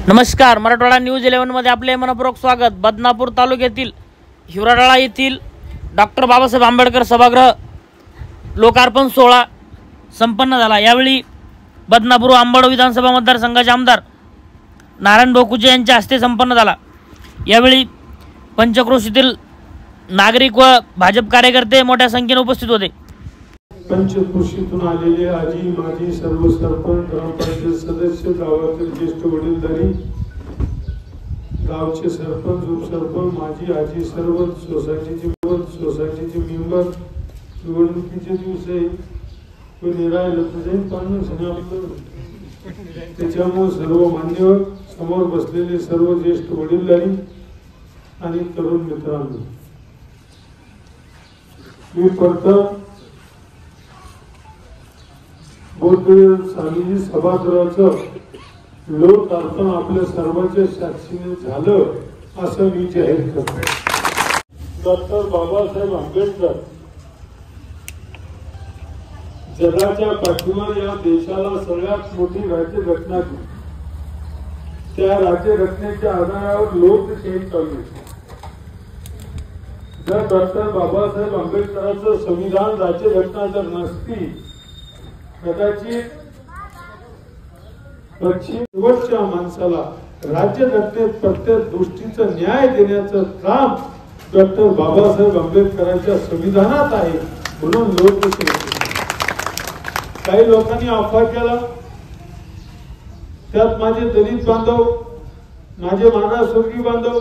नमस्कार, मराठवाडा न्यूज 11 मध्ये आपले मनपूर्वक स्वागत। बदनापूर तालुक्यातील हिवराळा येथील डॉक्टर बाबासाहेब आंबेडकर सभागृह लोकार्पण सोहळा संपन्न झाला। यावेळी बदनापूर अंबड विधानसभा मतदारसंघाचे आमदार नारायण बोकुजे यांच्या हस्ते संपन्न झाला। यावेळी पंचक्रोशीतील नागरिक व भाजप कार्यकर्ते मोठ्या संख्येने उपस्थित होते। पंचक्रोशीतून आलेले आजी माजी सर्व सरपंच, ग्रामपंचायत सदस्य, गावातील ज्येष्ठ वडीलधारी, गावचे सरपंच, उपसरपंच, माजी आजी, सर्व सोसायटीचे मेंबर, निवडणुकीचे दिवस आहे कोणी राहिलं तुझे त्याच्यामुळे सर्व मान्यवर, समोर बसलेले सर्व ज्येष्ठ वडीलधारी आणि तरुण मित्रांनो, मी प्रथम बौद्ध स्वामीजी सभागृहाचं लोकार्पण आपल्या सर्वांच्या साक्षीने झालं असं मी जाहीर करतो। डॉक्टर बाबासाहेब आंबेडकर जगाच्या पाठीवर या देशाला सगळ्यात मोठी राज्यघटना दिली। त्या राज्यघटनेच्या आधारावर लोकशाही चालली। जर डॉक्टर बाबासाहेब आंबेडकरांचं संविधान राज्यघटना जर नसती, कदाचित शेवटच्या माणसाला राज्यघटनेत प्रत्येक गोष्टीचं न्याय देण्याचं काम डॉक्टर बाबासाहेब आंबेडकरांच्या संविधानात आहे। म्हणून लोकशाही काही लोकांनी अफवा केला, त्यात माझे दलित बांधव, माझे मागासवर्गीय बांधव,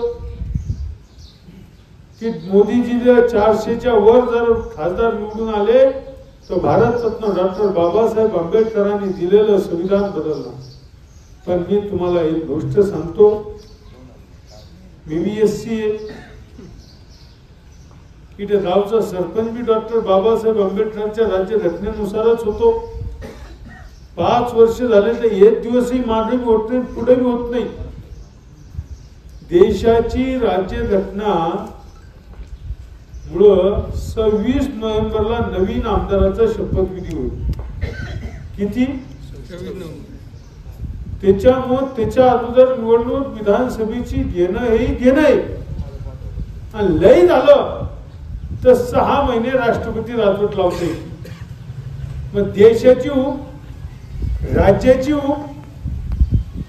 की मोदीजी जर 400च्या वर जर खासदार निवडून आले तो भारतरत्न डॉक्टर बाबासाहेब आंबेडकरांनी दिलेलं संविधान बदललं। पण मी तुम्हाला एक गोष्ट सांगतो, बीबीएससी इथे गावचा सरपंच बी डॉक्टर बाबासाहेब आंबेडकरांच्या राज्यघटनेनुसारच होतो। 5 वर्ष झाले तर एक दिवसही मागे होत नाही, पुढे होत नाही। देशाची राज्यघटना 26 नोव्हेंबरला नवीन आमदाराचा शपथविधी होईल। किती? त्याच्यामुळे त्याच्या अगोदर निवडणूक विधानसभेची घेणं आणि लय झालं तर 6 महिने राष्ट्रपती राजवट लावते। मग देशाची राज्याची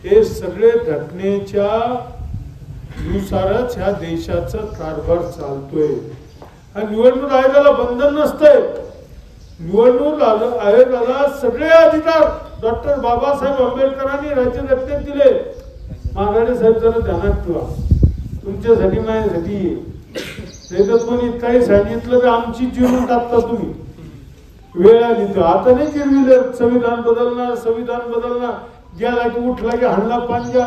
हे सगळे घटनेच्या नुसारच ह्या देशाचा कारभार चालतोय। निवडणूक आयोगाला बंधन नसते। निवडणूक आयोगाला सगळे अधिकार डॉक्टर बाबासाहेब आंबेडकरांनी राज्यघटनेत दिले। माघारे साहेब जरा ध्यानात ठेवा, तुमच्यासाठी माझ्यासाठी नाही तर कोणी काही सांगितलं तर आमची जीवन टाकता तुम्ही। वेळ आली तर आता नाही गिरविलं संविधान बदलणार गेला की उठला की हाणला पांजा।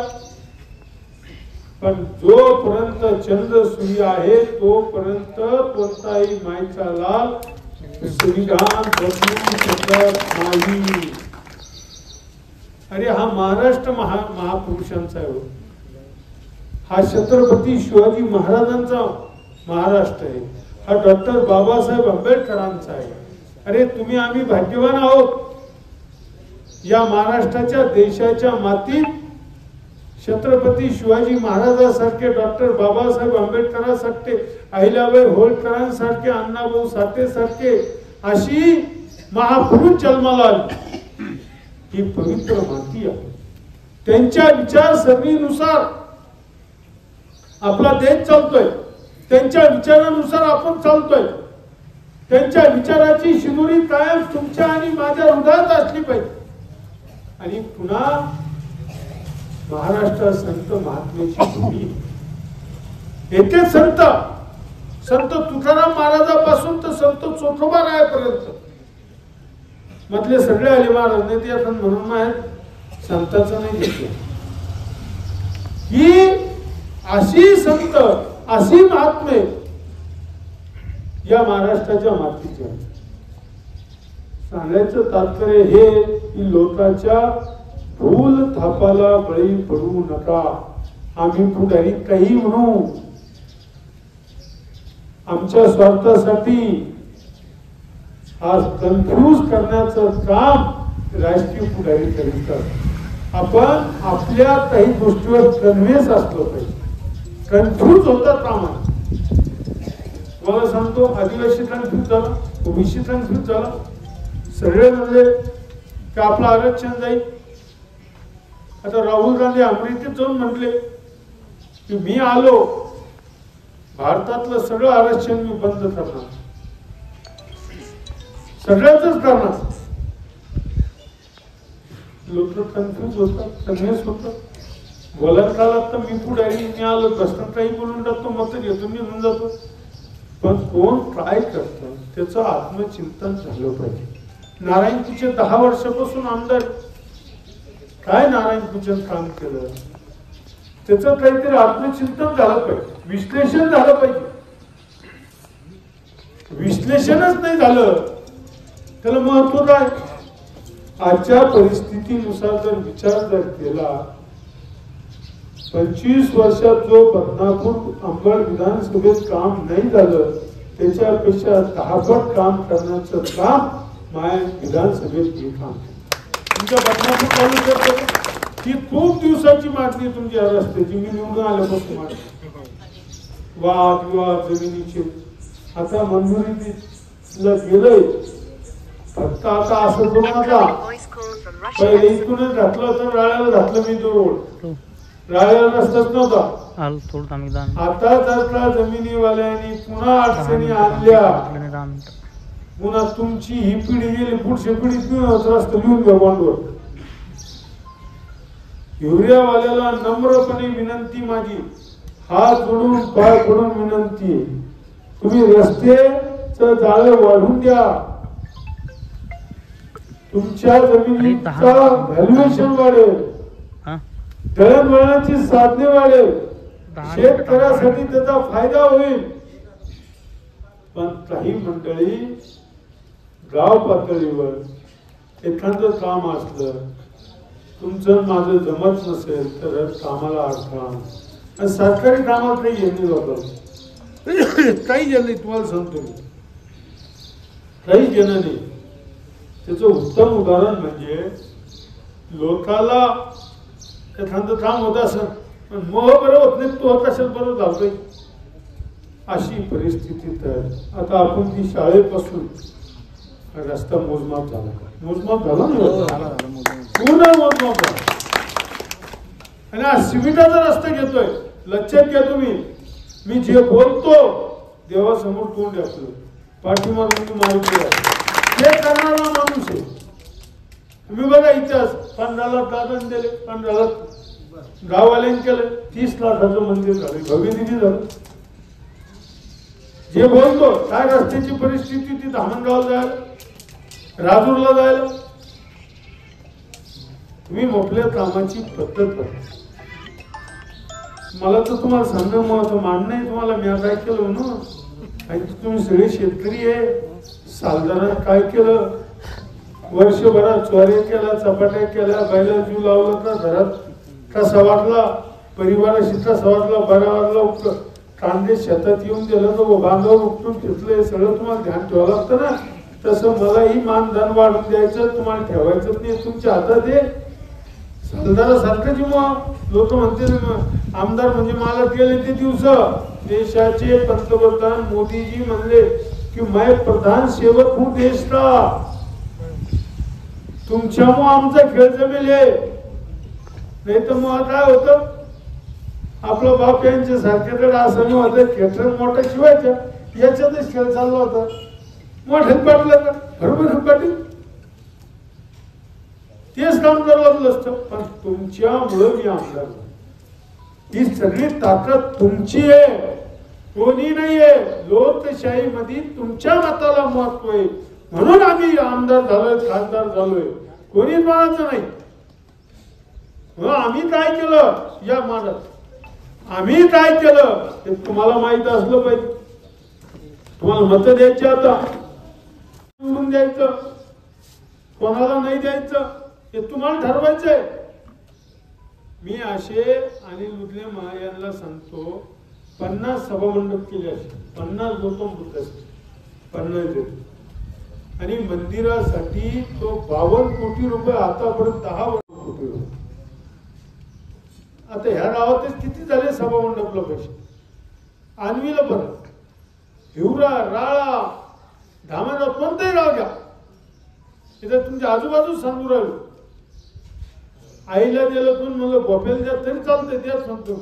पण जोपर्यंत चंद्र सूर्य आहे तोपर्यंत कोणताही मायचा लाल संविधान बदलू शकत नाही। अरे हा महाराष्ट्र महापुरुषांचा आहे, हा छत्रपती शिवाजी महाराजांचा महाराष्ट्र आहे, हा डॉक्टर बाबासाहेब आंबेडकरांचा आहे। अरे तुम्ही आम्ही भाग्यवान आहोत, या महाराष्ट्राच्या देशाच्या मातीत छत्रपती शिवाजी महाराजांसारखे, डॉक्टर बाबासाहेब आंबेडकरांसारखे, अहिल्याबाई होळकरांसारखे, अण्णाभाऊ साठे सारखे अशी महापुरुष जन्माला आली। ही पवित्र माती आहे। त्यांच्या विचारसरणीनुसार आपला देश चालतोय, त्यांच्या विचारानुसार आपण चालतोय। त्यांच्या विचाराची शिदोरी कायम तुमच्या आणि माझ्या हृदयात असली पाहिजे। आणि पुन्हा महाराष्ट्रात संत महात्म्याची भूमी, येथे संत तुकाराम महाराजापासून तर संत चोखोबा रायापर्यंत मधले सगळे आले महाराज ते आपण म्हणून आहेत, संतांचं नाही घेतलं। ही अशी संत, अशी महात्मे या महाराष्ट्राच्या मातीच्या। सांगायचं तात्पर्य हे की लोकांच्या भूल थापाला बळी पडू नका। आम्ही पुढारी काही म्हणू, आमच्या स्वार्थासाठी आज कन्फ्यूज करण्याचं काम राजकीय पुढारी करीत. आपण आपल्या काही गोष्टीवर कन्व्हिन्स असलो पाहिजे, कन्फ्यूज होता कामा. मला सांगतो, आदिवासी कन्फ्यूज झाला, ओबीसी कन्फ्यूज झाला, सगळे म्हणजे की आपलं आरक्षण जाईल. आता राहुल गांधी अमेरिकेत जाऊन म्हटले की मी आलो, भारतातलं सगळं आरक्षण मी बंद करणार, सगळ्याच करणार. लोक कन्फ्युज होतात, कन्व्हिन्स होतात. बोलायला काळात तर मी पुढे मी आलो, प्रश्न काही बोलून जातो, मत घेतो, निघून जातो. पण कोण ट्राय करतं त्याचं आत्मचिंतन झालं पाहिजे. नारायणपूरचे 10 वर्षापासून आमदार, काय नारायणपूरचं काम केलं त्याचं काहीतरी आत्मचिंतन झालं पाहिजे, विश्लेषण झालं पाहिजे. विश्लेषणच नाही झालं त्याला महत्व काय. आजच्या परिस्थितीनुसार जर विचार जर केला, 25 वर्षात जो बदनापूर अंबड विधानसभेत काम नाही झालं त्याच्यापेक्षा 10 पट काम करण्याचं काम माया विधानसभेत मी काम तुमच्या बदनापूर तालुक्यात ही खूप दिवसाची मागणी तुमची या रस्त्याची, मी निवडून आल्यापासून मागणी. वाद विवाद जमिनीचे आता मंजुरीला गेलंय. फक्त आता असं करू नका, पहिले इथूनच घातलं होतं, राळ्याला घातलं मी तो रोड, राळ्याला रस्ताच नव्हता. आता जर का जमिनीवाल्यांनी पुन्हा अडचणी आणल्या, पुन्हा तुमची ही पिढी गेली, पुढची पिढी रस्ता लिहून घ्या बॉन्डवर. युरियावाल्याला नम्रपणे विनंती माझी, हात जोडून पाय पडून विनंती आहे, तुम्ही रस्त्याचं जाळं वाढून द्या, तुमच्या जमिनीचा व्हॅल्युएशन वाढेल, दळणवळणाची साधने वाढेल, शेतकऱ्यासाठी त्याचा फायदा होईल. पण काही मंडळी गाव पातळीवर एखादं काम असलं, तुमचं माझं जमत नसेल तर कामाला अडथळा. आणि सरकारी कामात काही येणे जातं, काही गेलं नाही, तुम्हाला सांगतो मी, काही गेलं नाही. त्याचं उत्तम उदाहरण म्हणजे लोकाला एखादं काम होत असेल पण मोह बरं होत नाही, तो होत असेल बरं झालंय, अशी परिस्थिती. तर आता आपण ती शाळेपासून रस्ता मोजमाप झाला, मोजमाप झाला ना, पूर्ण मोजमाप झाला. आणि आज सिमेंटाचा रस्ता घेतोय, लक्षात घ्या तुम्ही, मी जे बोलतो देवासमोर तोंड आपलं पाठीमागून मारुती ते करणारा माणूस आहे. तुम्ही बघा इतिहास, 15 लाख दादन दिले, 15 लाख गाववाल्यांनी केलं, 30 लाखाचं मंदिर झालं, भव्य निधी झालं. जे बोलतो काय रस्त्याची परिस्थिती ती धामणगाव जायला, राजूरला जायला, तुम्ही मोठल्या कामाची पद्धत आहे. मला तर तुम्हाला सांगणं महत्व मांडणं आहे तुम्हाला, मी काय केलं म्हणून. आणि तुम्ही सगळे शेतकरी आहे, सालदारात काय केलं, वर्षभरात चोऱ्या केल्या, चपाट्या केल्या, बैला जीव लावला तर घरात कसा वाटला, परिवाराशी कसा वाटला, बरा वाटला, कांदे शेतात येऊन दिलं तर बांधावर उपटून घेतलं, हे सगळं तुम्हाला ध्यान ठेवावं लागतं ना. तसं मलाही मानधन वाढून द्यायचं, तुम्हाला ठेवायचं नाही, तुमच्या हातात आहे. सालदारासारखं जी मग लोक म्हणते आमदार म्हणजे मला गेले ते दिवस देशाचे पंतप्रधान मोदीजी म्हणले की मैं प्रधान सेवक हूं देश का, तुमच्यामुळे आमचा खेळ जमेले. नाही तर मग काय होतं, आपलं बाप यांच्या सारख्याकडे असं होतं, खेटर मोठा शिवायच्या याच्यातच खेळ चालला होता, मोठ्यात पाडलं का बरोबर पाटील तेच काम करावं असतं. पण तुमच्यामुळं मी आमदार, ही सगळी ताकद तुमची आहे, कोणी नाहीये. लोकशाहीमध्ये तुमच्या मताला महत्व आहे, म्हणून आम्ही आमदार झालोय, खासदार झालोय, कोणी म्हणायचं नाही. आम्ही काय केलं या माझा, आम्ही काय केलं ते तुम्हाला माहित असलं पाहिजे. तुम्हाला मत द्यायची, आता निवडून द्यायचं, कोणाला नाही द्यायचं हे तुम्हाला ठरवायचंय. मी असे अनिल लुदले यांना सांगतो, 50 सभामंडप केले असे, 50 गौतम बुद्धाचे 50 देतो. आणि मंदिरासाठी तो 52 कोटी रुपये, आतापर्यंत 10 कोटी रुपये आता ह्या गावातच किती झाले सभा मंडपला पैसे, आणवीला परत हिवरा राळा धामाला कोणतंही गाव घ्या, इथं तुमच्या आजूबाजू सांगू राहिलो. आईला दिलं पण म्हणलं भोपेला द्या तरी चालतंय, द्या सांगतो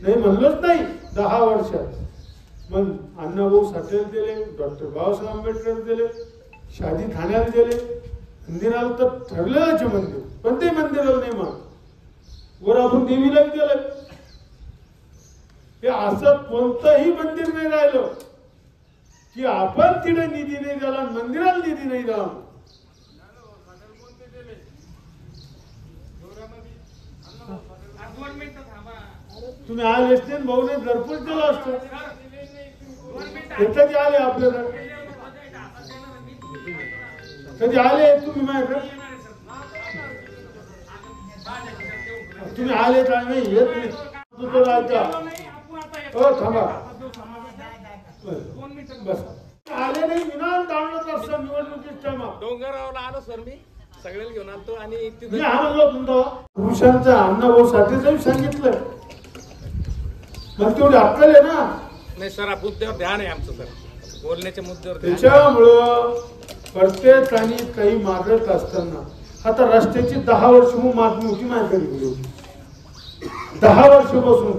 नाही म्हणलोच नाही 10 वर्षात. मग अण्णाभाऊ साठेला दिले, डॉक्टर बाबासाहेब आंबेडकर दिले, शादी ठाण्याला दिले, मंदिराला तर ठरलेलंच मंदिर, पण ते मंदिराला नाही मग वर आपण देवीला दिलं. हे असं कोणतंही मंदिर नाही राहिलं की आपण तिथे निधी नाही द्याला, मंदिराला निधी नाही द्याला. तुम्ही आलेच नाही, भाऊने घरपोच दिला असतो, कधी आले आपल्याकडे, कधी आले तुम्ही माझ्याकडे, तुम्ही आले का नाही येत नाही. हो थांबा बस, आले नाही विना दांडत असं निवडणुकीत डोंगरगावला आलो सर, मी सगळ्याला घेऊन आलो आणि मी हा म्हणलो तुमचा पुरुषांचा अण्णाभाऊ साठेचं सांगितलं, मग तेवढी अक्कल आहे ना. नाही सर, मुद्द्यावर ध्यान आहे आमचं सर, बोलण्याच्या मुद्द्यावर. त्याच्यामुळं प्रत्येकाने काही मागत असताना, आता रस्त्याची 10 वर्ष मागणी होती माझ्याकडे, 10 वर्षापासून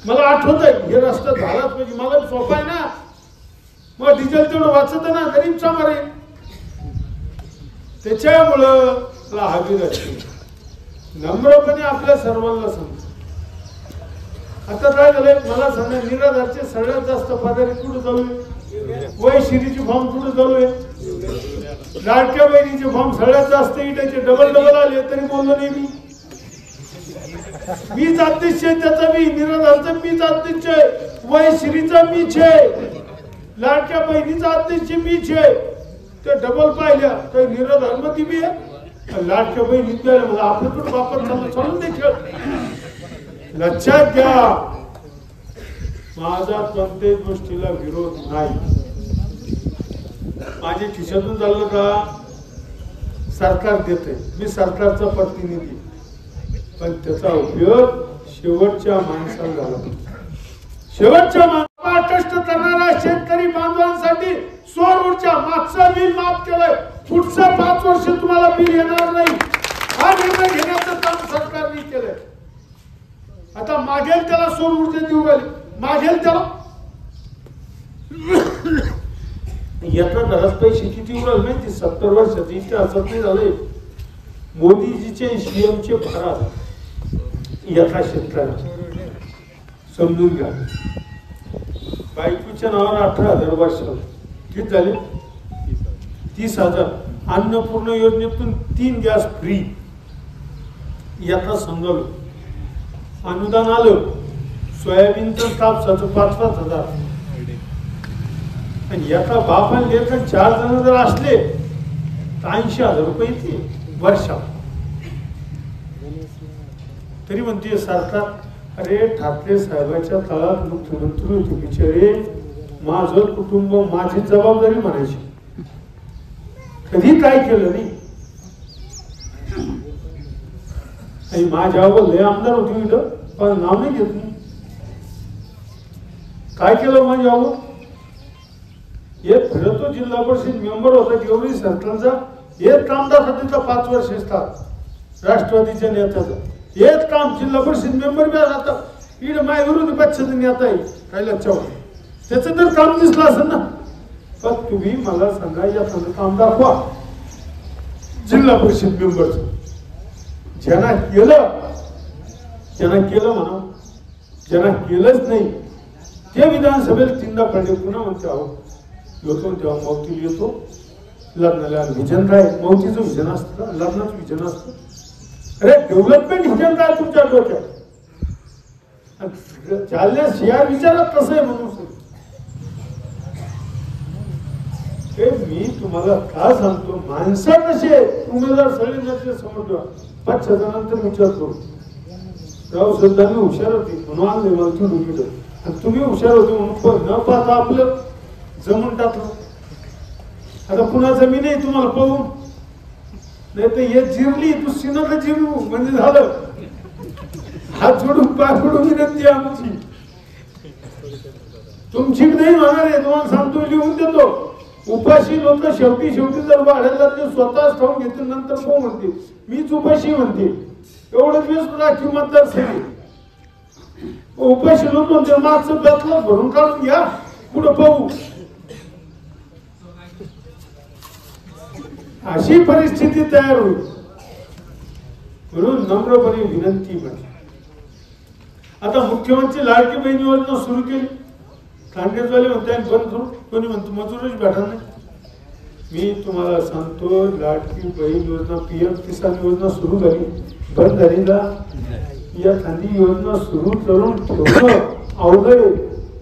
मला आठवत आहे हे रस्ता झालाच पाहिजे, मला सोपा आहे ना, मग डिझेल तेवढं वाचत ना, गरीब चामार आहे. त्याच्यामुळं मला हवी राहते, नम्रपणे आपल्या सर्वांना सांगतो. आता काय झालंय मला सांगा, निराधारचे सगळ्यात जास्त पगारी कुठं चालू आहे, वय श्रीची फॉर्म कुठं चालू आहे, लाडक्या बहिणीचे फॉर्म सगळ्यात जास्त इटाचे डबल आले, तरी बोललो नाही मी. मीच अध्यक्ष आहे त्याचा, मी निराधारचा मीच अध्यक्ष आहे, वय श्रीचा मीच आहे, लाडक्या बहिणीचा अध्यक्ष मीच आहे. ते डबल पाहिल्या काही निराधार मध्ये बी आहे, लाडक्या बहिणीत मला आपलं पण वापर चालून देखील लक्षात घ्या. माझा कोणत्याही गोष्टीला विरोध नाही, माझ्या खिशातून चाललं का सरकार देते, मी सरकारचा प्रतिनिधी, पण त्याचा उपयोग शेवटच्या माणसाला झाला, शेवटच्या माणसाला. कष्ट करणाऱ्या शेतकरी बांधवांसाठी सौर ऊर्जा मागचं बिल माफ केलंय, पुढचं 5 वर्ष तुम्हाला बिल येणार नाही, हा निर्णय घेण्याचं काम सरकारने केलंय. आता मागेल त्याला सौर ऊर्जा देऊ राहिली, मागेल त्याला याचा घरात पैसे किती उडाल माहिती, 70 वर्षात इतिहासात नाही झाले. मोदीजीचे सीएमचे 12 याचा शेतकऱ्या समजून घ्या. बायकोच्या नावावर 18,000 वर्षाला किती झाले, 30,000. अन्नपूर्ण योजनेतून 3 गॅस फ्री याचा संघालो, अनुदान आलं. सोयाबीनचं कापसाचं 5-5 हजार, आणि याचा बाप आणि लेख 4 जण जर असले तर 80,000 रुपये येते वर्षात. तरी म्हणते सरकार, अरे ठाकरे साहेबांच्या काळात मुख्यमंत्री होते बिचारे, माझं कुटुंब माझी जबाबदारी म्हणायची, कधी काय केलं नाही. आणि माझ्या लय आमदार होते इथं, पण नाव नाही घेत नाही. काय केलं माझ्या एक फिरतो जिल्हा परिषद मेंबर होता गेवरी सरकारचा, एक कामदार 5 वर्ष असतात राष्ट्रवादीच्या नेत्याचा, एक काम जिल्हा परिषद मेंबर बी आता इकडे माझ्या विरोधी पक्षाचा नेता आहे काय चव्हाण, त्याचं तर काम दिसलं असेल ना. पण तुम्ही मला सांगा याचं काम दाखवा जिल्हा परिषद मेंबरचं, ज्यांना केलं म्हणा, ज्यांना केलंच नाही ते विधानसभेला 3दा पडले. पुन्हा म्हणते अहो येतो तेव्हा मौतीला येतो, लग्नाला विजन काय मौतीचं विजन असतं, लग्नाचं विजन असतं. अरे डेव्हलपमेंट विजन काय तुमच्या डोक्यात, चालण्यास या विचारात कसं आहे म्हणून मी तुम्हाला का सांगतो. माणसं कसे उमेदवार सगळे समोर ठेवा, 5 जणांनंतर विचार करू. राव सध्या मी हुशार होती म्हणून आणले मला तुम्ही, आणि तुम्ही हुशार होते म्हणून न पाहता आपलं जमून टाकलं. आता पुन्हा जमीन आहे तुम्हाला पाहून, नाही तर हे जिरली तू सिनक जिरू म्हणजे झालं. हात जोडून पाय जोडून विनंती आमची, तुमची नाही होणार आहे. तुम्हाला सांगतो, लिहून देतो. उपाशी लोक शेवटी जर वाढायला ते स्वतःच खाऊन घेतील, नंतर कोण म्हणते मीच उपाशी म्हणते. एवढं दिवस राखीव मतदारसंघ उपाशी लोक म्हणते मागचं बदला भरून काढून घ्या, पुढे पाहू. अशी परिस्थिती तयार होईल. म्हणून नम्रपणे विनंती म्हणजे आता मुख्यमंत्री लाडकी बहीण योजना सुरू केली. काँग्रेसवाले म्हणतात बंद करू, कोणी म्हणतो मजूरच भेटणार नाही. मी तुम्हाला सांगतो, लाडकी बहीण योजना PM किसान योजना सुरू झाली, बंद झाली ना. या खाली योजना सुरू करून ठेवणं अवघड आहे.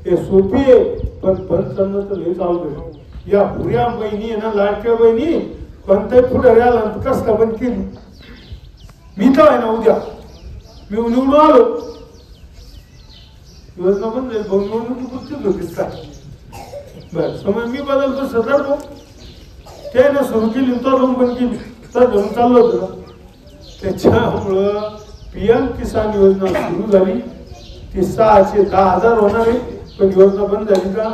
हे सोपी आहे, पण बंद करणं तर लयच अवघड आहे. या पुऱ्या बहिणी आहे ना, लाडक्या बहिणी कोणत्याही पुढे आला कसं बंद केली. मी तर आहे ना, उद्या मी निवडून आलो, योजना बंद झाली. निवडणूक पुस्तक होतीस का बर समज मी बदलतो सरदार भाऊ त्याने सुरू केली, तो बंद केली, तर घेऊन चाललो होतं. त्याच्यामुळं PM किसान योजना सुरू झाली. ती 610,000 होणार आहे, पण योजना बंद झाली का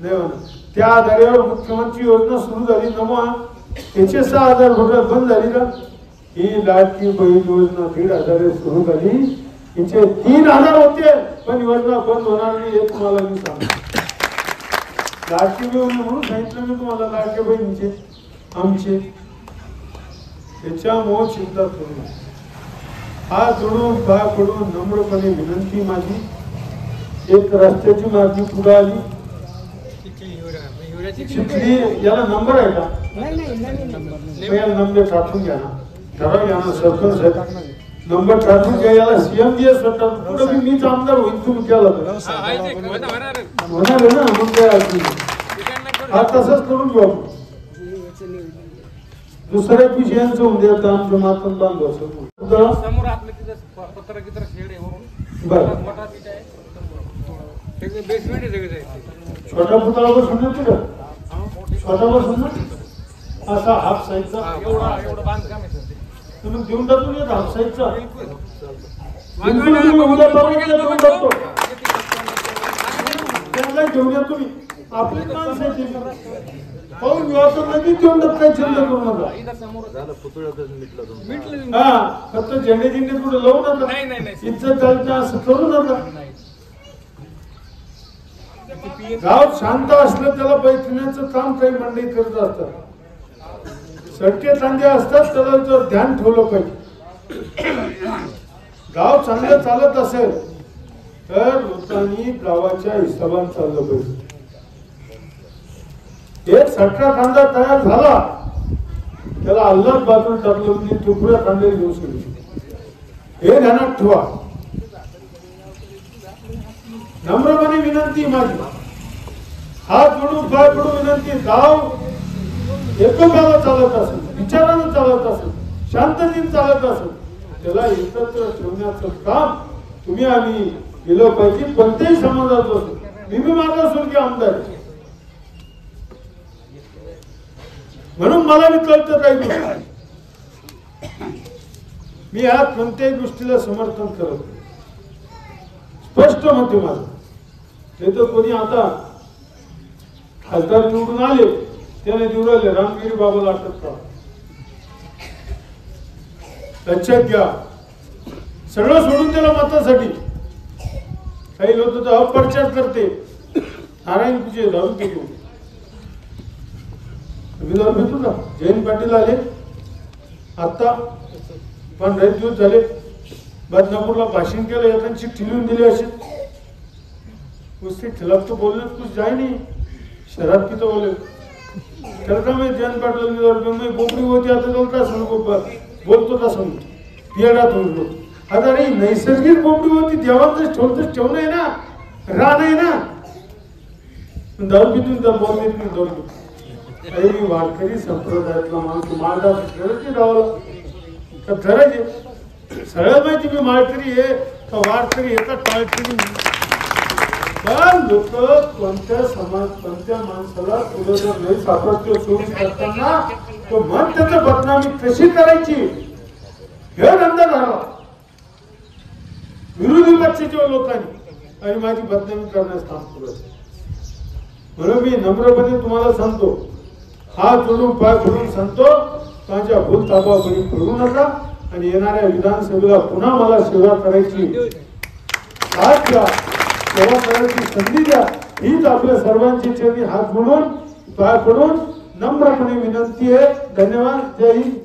नाही होणार. त्या आधारावर मुख्यमंत्री योजना सुरू झाली नमो, त्याचे 6,000 बंद झाली का. ही लाडकी बहीण योजना 1,500 सुरू झाली, तिचे 3,000 होते, पण योजना बंद होणार नाही. हे तुम्हाला मी सांगतो. लाडकी बहीण म्हणून सांगितलं मी तुम्हाला, लाडकी बहिणीचे आमचे. त्याच्यामुळे चिंता करू नये. हात जोडून पाय पडून नम्रपणे विनंती माझी. एक रस्त्याची मागणी पुढे आली, चिखली याला नंबर आहे का, याला नंबर टाकून घ्या ना, ठराव घ्या ना. सरपंच आहे, नंबर टाकून घ्या. याला CMDS पुढे मीच आमदार होईल, तुम्ही केला तर होणार आहे ना. मग काय हा तसंच करून घेऊ. दुसऱ्या विषयांचं होऊन द्या, आमच्या मातम बांधव समोर आपलं तिथं पत्र किती शेड आहे वरून बरं. मोठा तिथे आहे, सगळे बेसमेंट आहे सगळे आहे. छोटा पुतळा बसून ना तिथं, छोटा बसून ना असा हाफ साईजचा एवढं बांधकाम आहे सर. तुम्ही देऊन टाकून येत हाफ साईजचा त्यांना घेऊन या तुम्ही. आपली माणसं आहे ती. पाहून व्यवस्था लगेच देऊन टाक, काही चिंता करू नका. हा फक्त झेंडे पुढे लावू नका, इज्जत चालतं असं करू नका. गाव शांत असलं त्याला बैठण्याचं काम काही मंडळी करत असतात. सडके चांदे असतात, त्याला जर ध्यान ठेवलं पाहिजे. गाव चांगलं चालत असेल तर लोकांनी गावाच्या हिशोबाने चाललं पाहिजे. एक सटका कांदा तयार झाला, त्याला अल्लाच बाजूला टाकलं म्हणजे तुकड्या कांदे घेऊ शकतो. हे ध्यानात ठेवा. नम्रपणे विनंती माझी, हात जोडून पाय पडून विनंती. गाव एकोप्याला चालत असेल, विचारानं चालत असेल, शांततेने चालत असेल, त्याला एकत्र ठेवण्याचं काम तुम्ही आम्ही केलं पाहिजे. कोणत्याही समाजात असेल. मी मार्गस्वर्गीय आमदार आहे, म्हणून मला मी कळतं काही गोष्टी. मी ह्या कोणत्याही गोष्टीला समर्थन करत नाही. स्पष्ट मत आहे माझं. नाही तर कोणी आता खासदार निवडून आले, त्याने निवडून आले रामगिरी बाबाला अटक करा. लक्षात घ्या, सगळं सोडून दिलं मतासाठी. काही लोक तर अपप्रचार करते, नारायण पूजे दारू पितो. मी दारू पितो का. जयंत पाटील आले आता, पण बरेच दिवस झाले. बदनापूरला भाषण केलं, येताना चिठ्ठी लिहून दिली. अशी उसके खिलाफ तो बोलने कुछ जाए नहीं, शराब की तो बोले चलता. मैं जयंत पाटिल में बोपडी होती आता चलता समोर बोलतो था समोर पियाडा तुमको. आता रे नैसर्गिक बोपडी होती, देवाचं ठेवणं आहे ना, रान आहे ना. दारू पितून तर बोल देत नाही. दारू पितो काही मी वारकरी संप्रदायातला माणूस माळदा करायचे गावाला तर करायचे. सगळ्यात माहिती मी माळकरी आहे का वारकरी येतात टाळकरी. पण लोक कोणत्या समाज कोणत्या माणसाला पुढे जर नाही सापडतो चोरी करताना तो मन त्याचं बदनामी कशी करायची हे धंदा झाला. पक्षाच्या लोकांनी आणि माझी बदनामी करण्यास काम केलं. म्हणून मी नम्रपणे तुम्हाला सांगतो, हात जोडून पाय पडून सांगतो, माझ्या भूल ताबापरी पडू नका आणि येणाऱ्या विधानसभेला पुन्हा मला सेवा करायची साथ द्या, सेवा करायची संधी द्या. हीच आपल्या सर्वांची चरणी हात जोडून पाय पडून नम्रपणे विनंती आहे. धन्यवाद. जय हिंद.